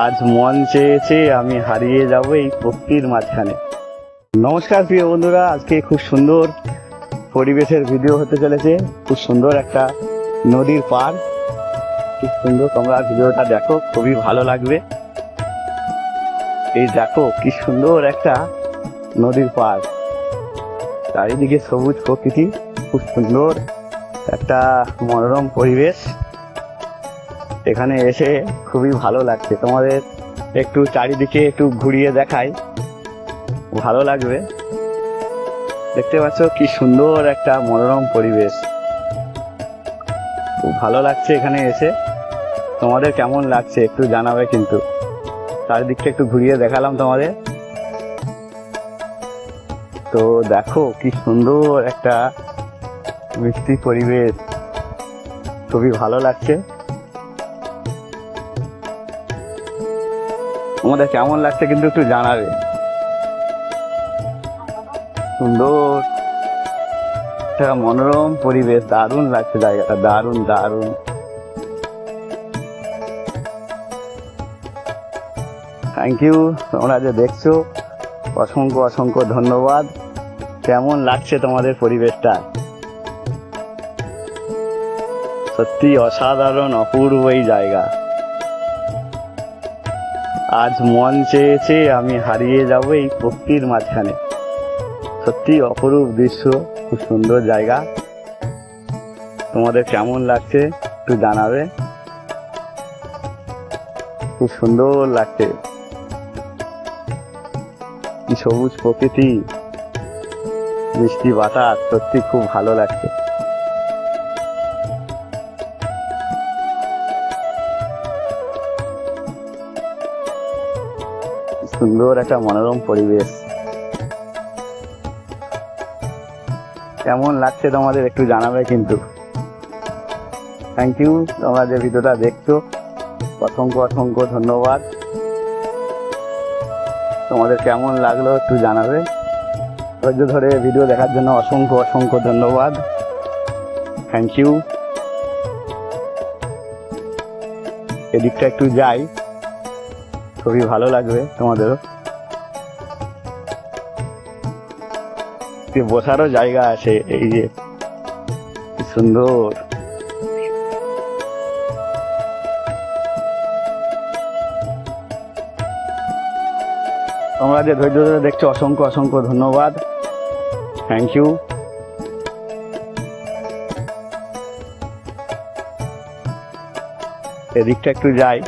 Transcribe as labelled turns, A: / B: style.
A: আজ মন চেয়েছে আমি হারিয়ে যাব এই প্রকৃতির মাঝখানে। নমস্কার প্রিয় বন্ধুরা, আজকে খুব সুন্দর পরিবেশের ভিডিও হতে চলেছে। খুব সুন্দর একটা নদীর পাড়, খুব সুন্দর। তোমরা ভিডিওটা দেখো, খুবই ভালো লাগবে। এই দেখো কি সুন্দর একটা নদীর পাড়, চারিদিকে সবুজ প্রকৃতি, খুব সুন্দর একটা মনোরম পরিবেশ। এখানে এসে খুবই ভালো লাগছে। তোমাদের একটু চারিদিকে একটু ঘুরিয়ে দেখাই, ভালো লাগবে। দেখতে পাচ্ছ কি সুন্দর একটা মনোরম পরিবেশ, খুব ভালো লাগছে এখানে এসে। তোমাদের কেমন লাগছে একটু জানাবে কিন্তু। চারিদিকটা একটু ঘুরিয়ে দেখালাম তোমাদের। তো দেখো কি সুন্দর একটা মিষ্টি পরিবেশ, খুবই ভালো লাগছে। তোমাদের কেমন লাগছে কিন্তু একটু জানাবে। সুন্দর একটা মনোরম পরিবেশ, দারুণ লাগছে জায়গাটা, দারুণ দারুণ। থ্যাংক ইউ, তোমরা যে দেখছো অসংখ্য অসংখ্য ধন্যবাদ। কেমন লাগছে তোমাদের পরিবেশটা? সত্যি অসাধারণ, অপূর্ব এই জায়গা। আজ মন চেয়েছে আমি হারিয়ে যাব এই প্রকৃতির মাঝখানে। সত্যি অপরূপ দৃশ্য, খুব সুন্দর জায়গা। তোমাদের কেমন লাগছে একটু জানাবে। খুব সুন্দর লাগছে, কি সবুজ প্রকৃতি, মিষ্টি বাতাস, সত্যি খুব ভালো লাগছে। সুন্দর একটা মনোরম পরিবেশ। কেমন লাগছে তোমাদের একটু জানাবে কিন্তু। থ্যাংক ইউ, তোমরা যে ভিডিওটা দেখছো অসংখ্য অসংখ্য ধন্যবাদ। তোমাদের কেমন লাগলো একটু জানাবে। ধৈর্য ধরে ভিডিও দেখার জন্য অসংখ্য অসংখ্য ধন্যবাদ। Thank you. এদিকটা একটু যাই, খুবই ভালো লাগবে তোমাদেরও। বসারও জায়গা আছে, এই যে কি সুন্দর। তোমরা যে ধৈর্য ধরে দেখছো অসংখ্য অসংখ্য ধন্যবাদ। Thank you. এদিকটা একটু যাই।